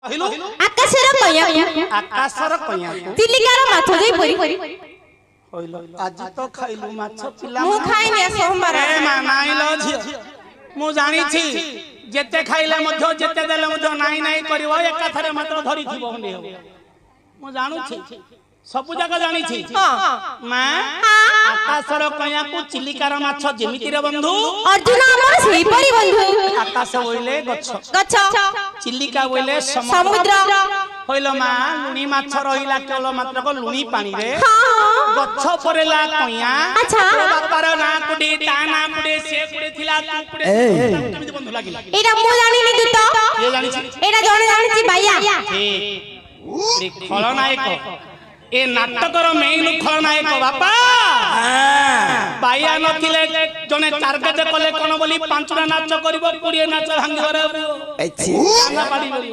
ଆକାଶର କଇଁଆ ଚିଲିକାର ମାଛ ଦେଇ ପରି ଆଜି ତ ଖାଇଲୁ ମାଛ ପିଲା ମୁଁ ଖାଇନି ସୋମବାର ମୁଁ ଜାଣିଛି ଯେତେ ଖାଇଲେ ମଧ୍ୟ ଯେତେ ଦେଲେ ମଧ୍ୟ ନାଇଁ ନାଇଁ କରିବ ଏକାଥରେ ମାତ୍ର ଧରିଥିବ ମୁଁ ଜାଣୁଛି ସବୁ ଜାଗା ଜାଣିଛି ମା ଆକାଶର କଇଁଆକୁ ଚିଲିକାର ମାଛ ଯେମିତି ରେ ବନ୍ଧୁ ଅର୍ଜୁନ ଆମର ସେହିପରି ବନ୍ଧୁ ଆକାଶ ବୋଇଲେ ଗଛ ଗଛ ଚିଲିକା ବୋଇଲେ ସମୁଦ୍ର হইল মা লুনি মাছ রহিলা কেবল মাত্র লুনি পানি রে গছ পরেলা কইয়া আচ্ছা বাপার না কুডি তা না কুডি সে কুডি থিলা তু কুডি কেমিতি বন্ধু লাগিলা এরা মু জানিনি তু তো কে জানিছি এরা জনে জানিছি ভাইয়া ঠিক খলনায়ক এ নাটকর মেইন খলনায়ক বাপা বাইয়া নথিলে জনে টার্গেট কলে কোন বলি পাঁচটা নাচ করিব 20 নাচ ভাঙ্গি ধরে আচ্ছা না পারিবনি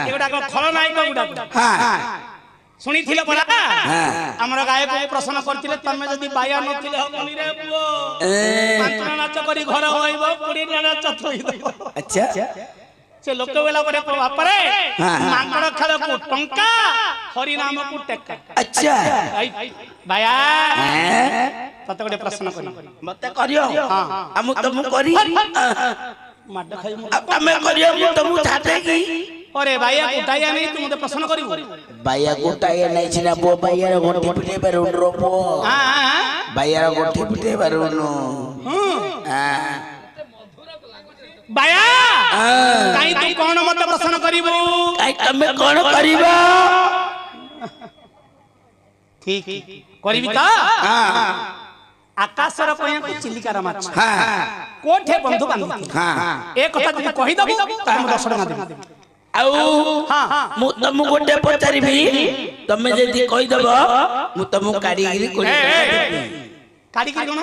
এগুডা খলনায়ক গুডা শুনিছিল পড়া আমার গায়ক প্রশ্ন করছিলে তুমি যদি বাইয়া নথিলে হবনি রে পুও পাঁচটা নাচ করি ঘর হইব 20 নাচ থইব আচ্ছা से लोक बेला परे बापरे मांकड़ खेल को टंका हरि नाम को टेका अच्छा भाया तते गोटे प्रश्न करी मते करियो हम तुम करी माड खाई तमे करियो मु तुम छाटे की अरे भाया उठाया नहीं तू मते प्रश्न करिवो भाया गोटाया नहीं छिना बो भाया गोटी पिटे परु रोपो हां भाया गोटी पिटे परु नो हां बाया काई तू कोन मत प्रश्न करिवो काई तमे कोन करिवो ठीक करिवि त हां आकाशर कइया को चिलिकार माछ हां कोठे बंधु बांधी हां ए कथा जदी कहि दबो त हम 10 टका देबो आउ हां मु तमु गोटे पचारिबी तमे जदी कहि दबो मु तमु कारीगिरी कोइ कारीगिरी कोन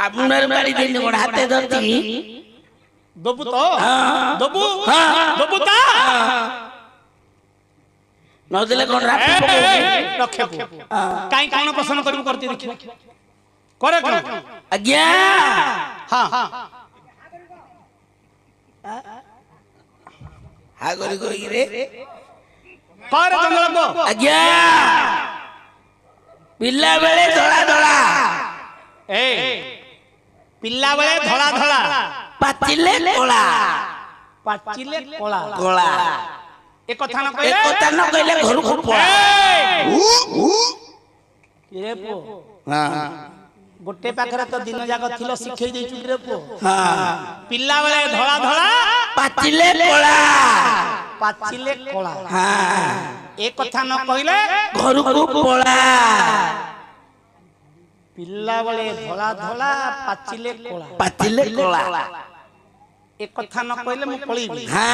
आपनर कारी दिन कोन हाथे धरती दबु तो दबु दबु ता नदिले कोन राखी रखे काई कोन प्रश्न करबो करती देखि करे कोन आज्ञा हां हा गरी गई रे कर जंगल को आज्ञा पिल्ला बेले धड़ा धड़ा ए पिल्ला बेले धड़ा धड़ा पाचिले कोला कोला एक कथा न कहले घर को पड़ा रे पो हां गोटे पाखरे तो दिन जाक थिलो सिखै देछु रे पो हां पिल्ला बेले धड़ा धड़ा पाचिले कोला हां एक कथा न कहले घर को पड़ा पिल्ला बेले धड़ा धड़ा पाचिले कोला एक कथा न कहले मु पळी हां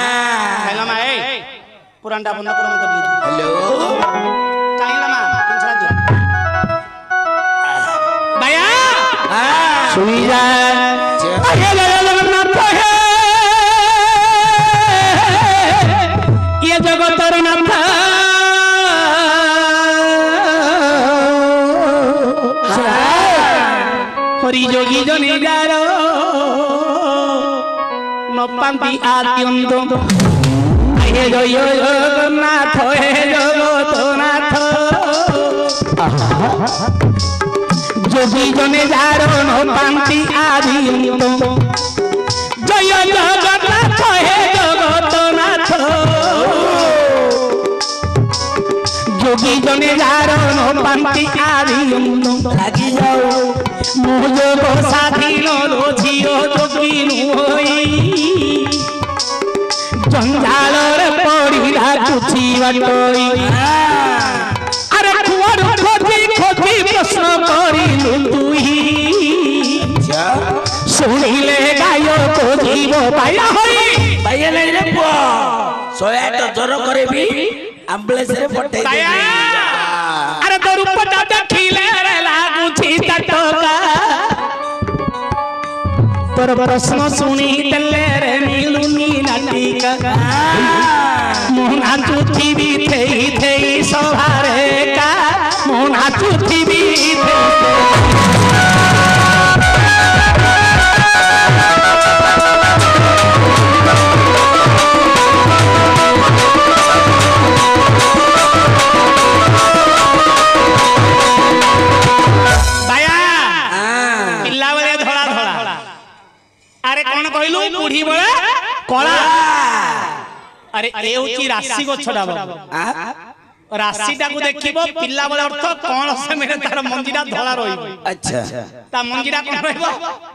कहला मा ए पुरानटा बंद कर मत दे हेलो कहला मा पिंछड़ा दे भैया हां सुनी जा हे जगन्नाथ हे ये जगतर नाथ हरि जोगी जने गारो नपांती आद्यंत हे जय जगन्नाथ हे जगतनाथ जोगी जने गारो नपांती आद्यंत जय जगन्नाथ हे जगतनाथ जोगी जने गारो नपांती आद्यंत लागी जाओ मुझे साथी लो झियो जोगी नुई जंजाल रे पड़ीला कुछि बाटई अरे कुआर खोजी खोजी प्रश्न करिलु तुही सुनिले गायो को जीव पाया होई भाई नहीं रे पो 108 जोर करेबी एम्बुलेंस रे पठे दे अरे तो रूपटा देखिले रे लागुछि तटका तोर प्रश्न सुनी तले रे मिलुनी नाटिका मोहना चुथीबी थेई थेई सभारे का मोहना चुथीबी थेई अरे ए होची राशि गछडा बाबू राशिटा को देखिबो पिल्ला बेले अर्थ कोन से मेरे तार मंजीरा धळा रहिबो अच्छा ता मंजीरा कोन रहिबो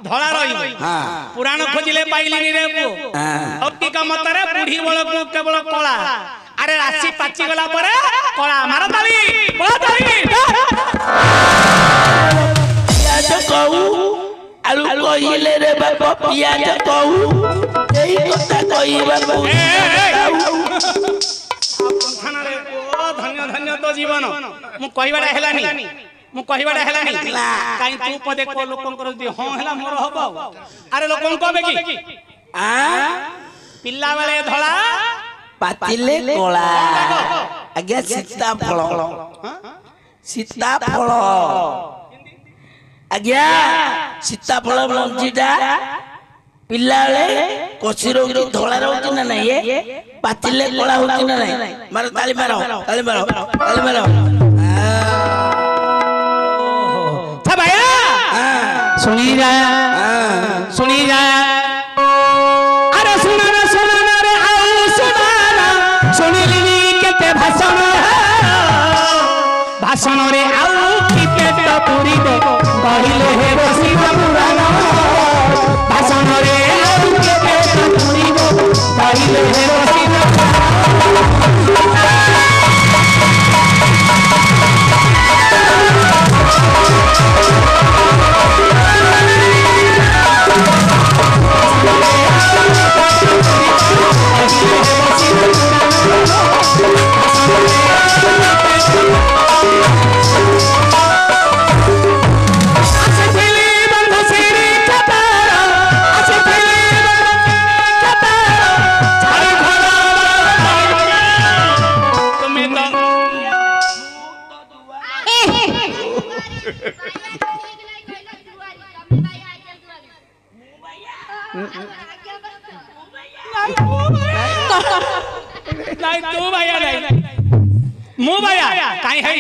धळा रहिबो हां पुराण खोजिले पाइलिनी रे पु अति का मतरे बुढ़ी बेले को केवल कला अरे राशि पाची गला परे कला मार ताली बड़ा ताली पियाज कहू आलू कहिले रे बाबा पियाज कहू एई कथा कहिबा को थाना रे ओ धन्य धन्य तो जीवन मु कहिबाडा हेलानी मु कहिबाडा हेलानी काई तू पदे को लोकन कर दि हां हेला मोर हबो अरे लोकन कहबे की आ पिल्ला बेले धळा पातिले कोला आगे सीताफल सीताफल आज्ञा सीताफल मंजीटा पिल्ला बेले कसी रोटी धोला रोटी ना नहीं पातिले कोला होती ना नहीं मारो ताली मारो ताली मारो ताली मारो था भैया सुनी जा अरे सुना ना रे आओ सुना ना सुनिली केते भाषण रे आओ की पेट पूरी दे कहिले हे बसी पुराण भाषण रे आओ की पेट पूरी दे कहिले हे बसी नहीं तू भैया नहीं मु भैया काई है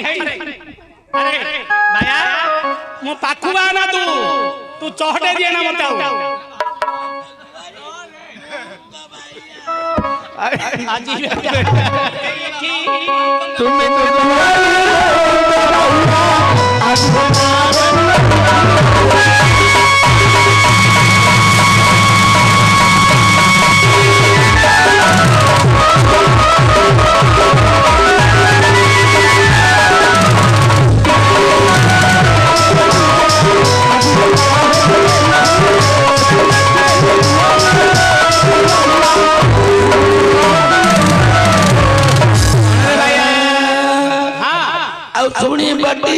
अरे भैया मु पाखुबा ना तू चहटे दिए ना बताओ आजी तुम्हें सुनी बड़ी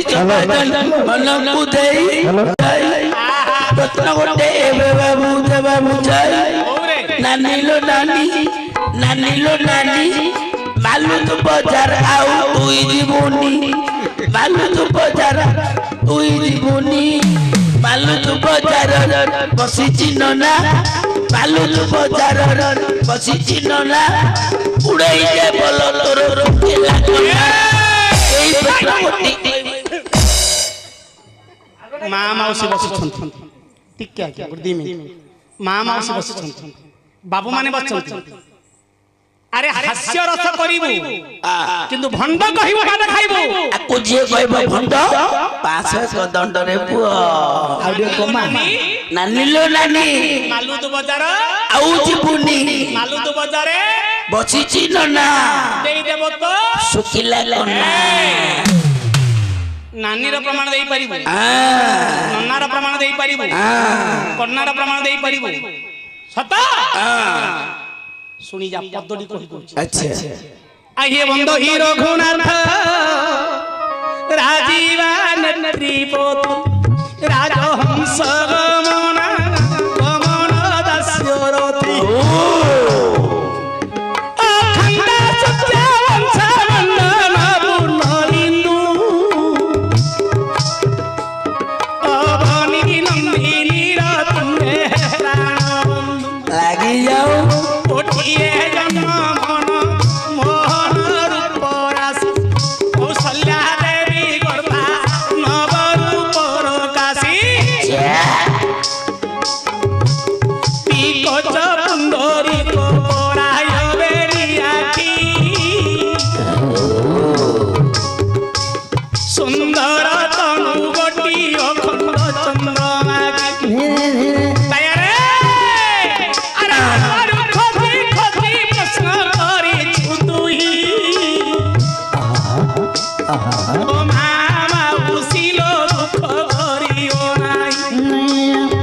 मन को देई रत्न गोटे बाबू जाई नानी लो नानी मालू तो बाजार आउ तुई जीवनी मालू तो बाजार तुई जीवनी मालू तो बाजार बसी चिन्ना मालू तो बाजार बसी चिन्ना उड़ाई दे बोलो तोर केला माँ मौसी बसुछन टिके आके गुर्दी में माँ मौसी बसुछन बाबू माने बसुछन अरे हास्य रस करिबु किंतु भंड कहिबो माने खाइबो आकु जे कहबो भंड पास को दंड रे पुओ आउडी कोमा नानी लो नानी मालू तो बाजार आउ जीवनी मालू तो बाजारे बसी चिन्ना देई देबो तो सुखिला कोना नानी रो प्रमाण देई परिबो नन्ना रो प्रमाण देई परिबो कन्ना रो प्रमाण देई परिबो सता सुनी जा पद्दडी कहि दो अच्छा आइए बंदो ही रघुनाथ राजीवान त्रिपोत राजहंस गमना गमन दास्यरथी अखंड सत्य वंश वंदन पूर्णलिंदु अवनी नंदिनी रत्ने लागी जाओ उठिए जन्म मन मोहन रूप राशि कौशल्या देवी गर्भा नव रूप काशी ও মা মাউসিলো দুঃখ করিও নাই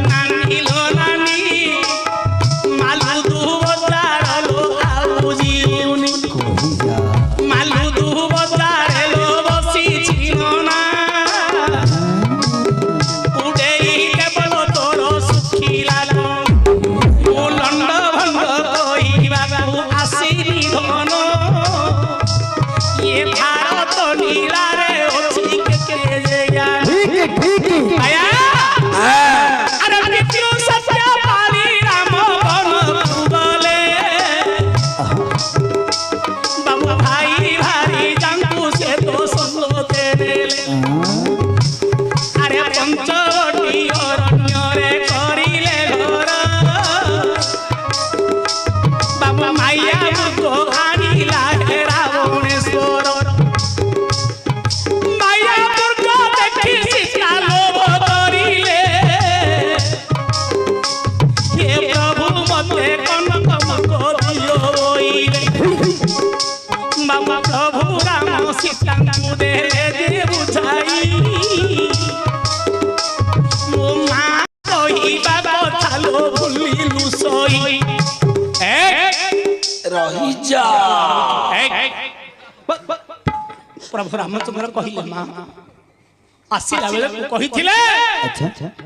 নানিলো নানি মালু দুবদারলো আউজিউনি মালু দুবদারলো বসিছিল না উড়েই কেবল তোর সুখিলা লন্ড ভঙ্গ কইବାକୁ আসিনি ধন ये भारत नीलारे ओछी के जेया ठीक आया अरे मृत्यु सत्य पाली राम बन बोले बाबू भाई भारी जंगू से तो संगते देले अरे पंचवटी अरण्य रे करिले घर बाबू माया को आनिला हे रावणेश्वर माया दुर्गा देखी सीता लोभ करिले हे प्रभु मते कनक मुख दियो बोइले बाबा प्रभु राम सीता को देले जे बुझाई मो मां कहिबा कथा लो भूलिलु सोई रही जा प्रभु रामचंद्र कहिले मां आसिला बेले कहिथिले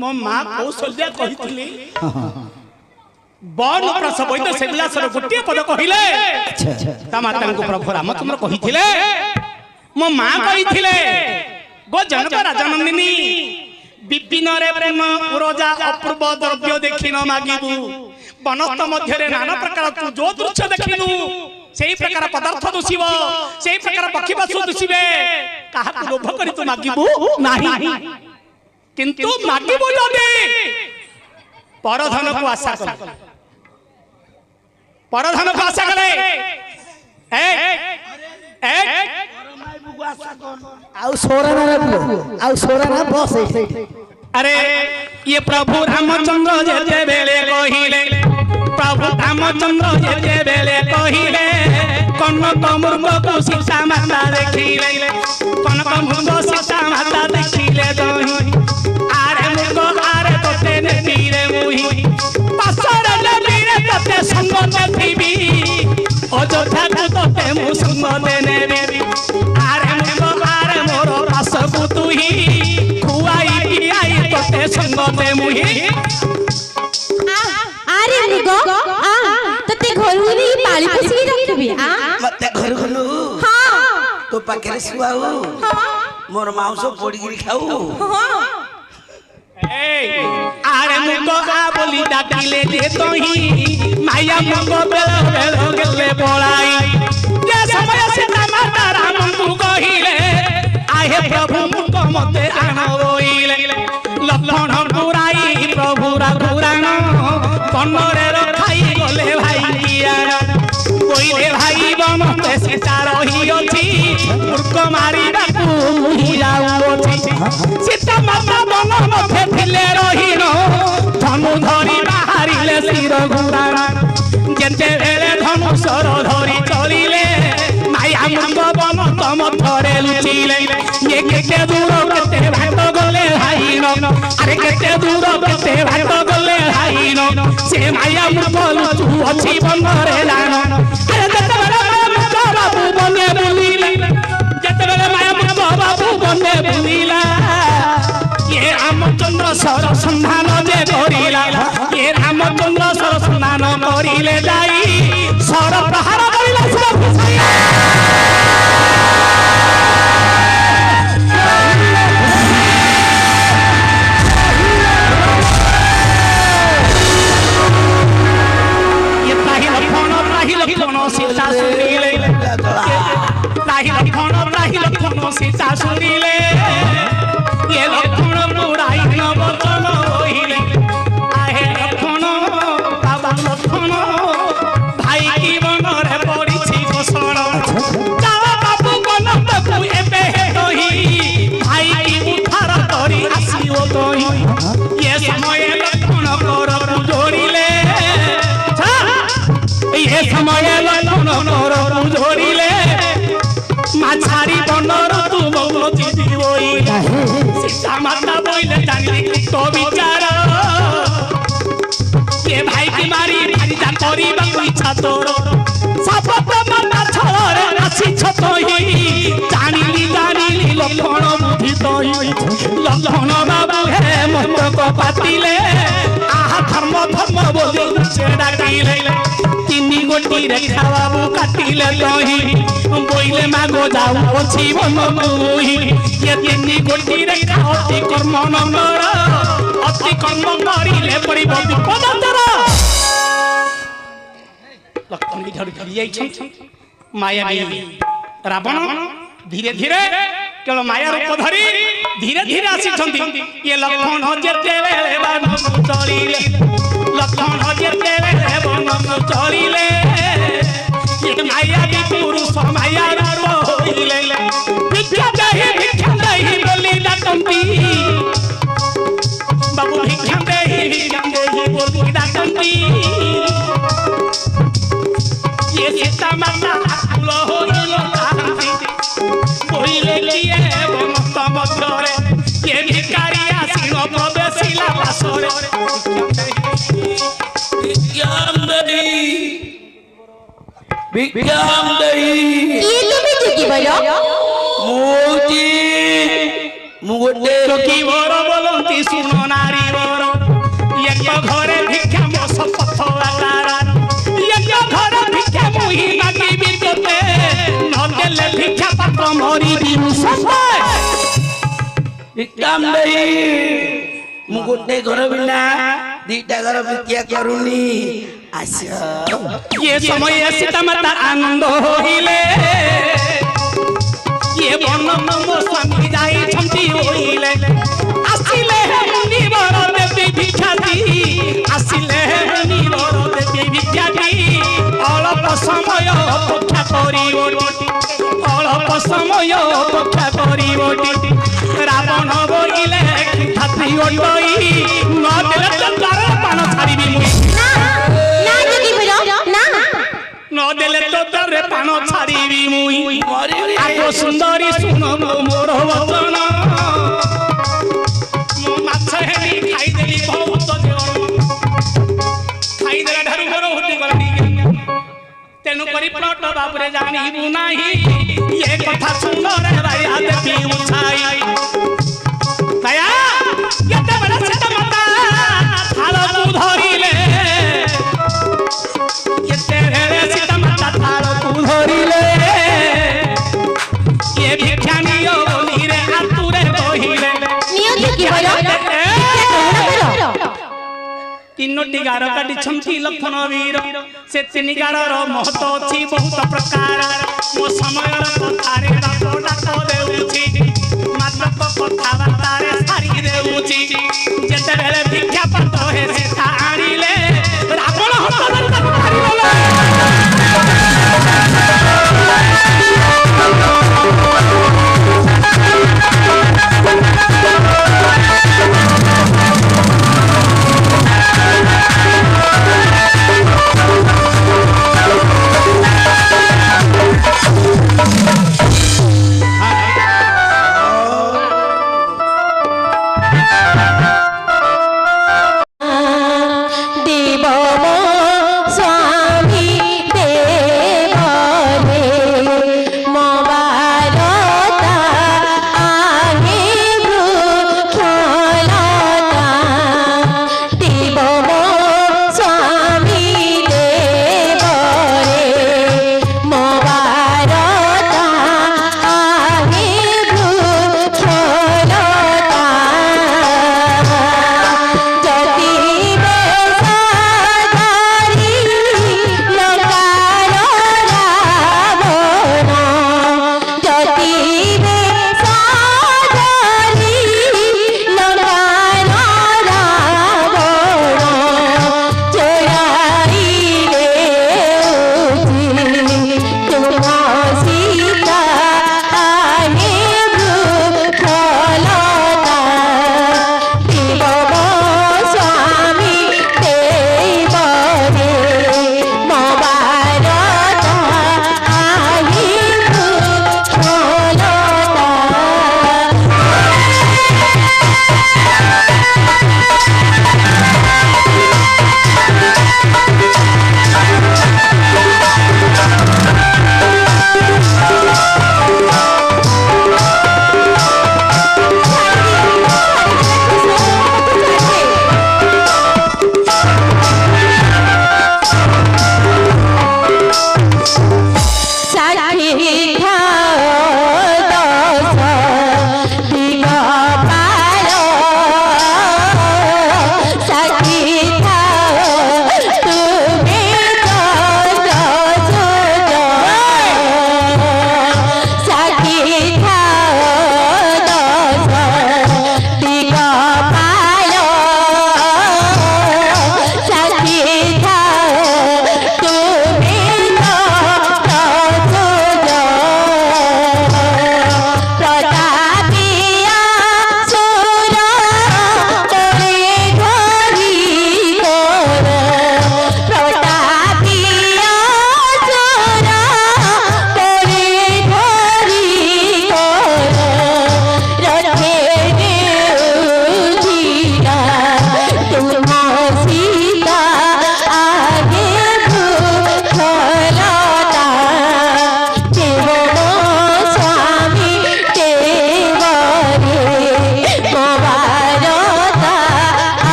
मो मां कौशल्या कहिथिली बन प्रसव होइते सेबिलासर गोटे पद कहिले ता माता को प्रभु रामचंद्र कहिथिले मो मां कहिथिले गो जनक राजनंदिनी विपिन रे प्रेम उरोजा अपूर्व द्रव्य देखिन मागिबू बनस्थ मध्य नाना प्रकार तू जो दृश्य देखिनु सेही प्रकार पदार्थ दुसिब सेही प्रकार पक्षी पशु दुसिबे काहा को लोभ करी तू मागिबू नाही किंतु मागिबू जदी परधन को आशा कर परधन को आशा करे ए आउ सोराना रे आउ सोराना बस अरे ये प्रभु रामचंद्र जेते बेले कहिले प्रभु रामचंद्र जेते बेले कहिले कनक मृग को सीता माता देखिले कनक मृग सीता माता देखिले दही आरे मृग आरे तोते नेतिरे मुही पासरे नेबिरे तोते संग नेथिबी अयोध्या को तोते मु संग नेबी आरे मृग आरे मोर पास को तुही खुआई पियाई तोते संग ने मुही अरे मृग तते घर हुई पाली पोसी रखबी मते घर गलु हां तो पाखे सुआऊ मोर मांस पोड़ी खाऊ आरे मुगो आ बोली डाकिले जे तोही माया मुगो बेल बेल गेले बोलाई ये समय से माता राम तू कहिले आहे प्रभु मुगो मते आना रोइले लखन पुराई प्रभु रघुराण कन्नरे रखाई गले भाई कियान कोइले भाई बनते सीता रही अछि मूर्ख मारी डाकू मुहि जाऊ अछि सीता माता बन मथे थिले रहिन धनु धरि बाहरिले शिर गुराण जेते बेले धनुषर धरि चलिले माया मुंग बन तम थरे लुचिले ये केते दूर केते भाग गले हाइन अरे केते दूर केते भाग गले हाइन से माया मुंग लुचु अछि बनरे लान अरे जेते बेले माया मुंग बाबू बने बुलिले जेते बेले माया मुंग बाबू बने बुलिला ये रामचंद्र सर संधान जे करिला ये रामचंद्र सर संधान करिले जाई सर प्रहार करिला सर फुसाइया ये ताही लखन सीता सुनिले ताही लखन सीता सुनिले ये लखन पुराई न बचन होइले आहे लखन बाबा लखन भाई की बन रे पड़ी छी गोसण जावा बाबू बनत को एबे हेतही भाई की उठार करी आसीओ तही ये समय लखन कर जोड़िले ये समय लखन कर जोड़िले माछारी बनर तू ইচ্ছা তোর সাপত মাতা ছড়রে আসিছ তহি জানিলি জানিলি লক্ষণ বুদ্ধি তহি লক্ষণ বাবু হে মস্তক পাতিলে আহা ধর্ম ধর্ম বলি সে ডাকিলে তিনি গোটি রেখা বাবু কাটিলে তহি বইলে মাগো যাও অছি বন মুহি ये তিনি গোটি রেখা অতি কর্ম নম্বর অতি কর্ম করিলে পড়িব বিপদ তোর লক্ষণ ধরি ধরি যাইছেন মায়াবী রাবণ ধীরে ধীরে কেবল মায়া রূপ ধরি ধীরে ধীরে আসিছেন ইয়ে লক্ষণ যেতেবেলে বন চলিলে লক্ষণ যেতেবেলে বন চলিলে ইয়ে মায়াবী পুরুষ মায়া রূপ হইলে ভিক্ষা দেহি বলি ডাকন্তি বাবু ভিক্ষা দেহি বলি ডাকন্তি ये सीता माता आकुल होइल कांति কইলে কিয়ে বনস্ত মধ্যরে কে ভিখারি আসিল প্রবেশিলা বাসরে ভিক্ষাম দেহি ভিক্ষাম দেহি কি তুমি কি বলো মুজি মুগটে কি বড় বলন্তি শুনো নারী বড় এক ঘরে ভিক্ষা মস পথ আকার এক ঘরে ভিক্ষা মুহি মাগি বিজতে নদেলে ভিক্ষা পাত্র মরি দিমু সতে ভিক্ষাম দেহি মুগটে ঘর বিনা দিটা ঘর ভিক্ষা করুনি আচ্ছা ये समय सीता माता आनंद होइले ये बन मो स्वामी जाई छंती होइले आसिले मुनि बर देवी भिक्षादी आसिले मुनि बर देवी भिक्षादी अल्प समय अपेक्षा करिबोटी अल्प समय अपेक्षा करिबोटी रावण बोइले खाती ओटई न देले तार पान छाड़ीबी मुई না কি বলো না নদেলে তো তারে পান ছাড়িবি মুই মরিবি আগো সুন্দরী শুন মোর বচন মো মাছ হেলি খাই দেলি বহুত জোর খাই দেলা ধারু মোর হটি গলি তেনু করি প্লট বাবরে জানিবু নাহি এ কথা সুন্দর রায়া দেবি উছাই দয়া কেতে বড় সেটা মাতা থাল তু ধরিলে কেতে রে সেটা মাতা থাল তু ধরিলে ये भिक्षा नियो नीरे आतुरे बहिले নিয়ত কি বলো তিনোটি গার কাটি ছমছি লক্ষণ বীর সে তিনি গারর মহত্ব ଅଛି ବହୁତ ପ୍ରକାର ମୋ ସମୟର କଥାରେ ବାପ ଡାକ ଦେଉଛି ମାତ୍ର କଥାବାର୍ତ୍ତାରେ ସାରି ଦେଉଛି ଯେତେବେଳେ ଭିକ୍ଷା ପାତ ହେ ସୀତା ଆଣିଲେ ରାବଣ ହସ୍ତରେ ତାକୁ ମାରିଦେଲେ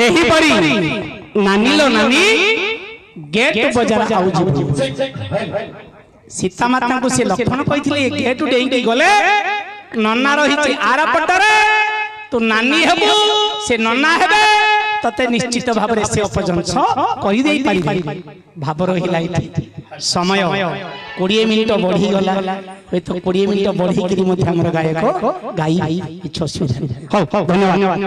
एहीपरी नानी लो नानी गेट बजार आउ जीवो सीता माता को से लक्षण कहिथिले गेट डेंगी गले नन्ना रहिछि आरा पटरे तू नानी हेबू से नन्ना हेबे तते निश्चित भाव से अपजंस कहि देई पारि भाव रहिलाई समय 20 मिनिट बढ़ी गला तो 20 मिनिट बढ़ी करी मध्य हमर गायक गाई इच्छा सुधा हो धन्यवाद।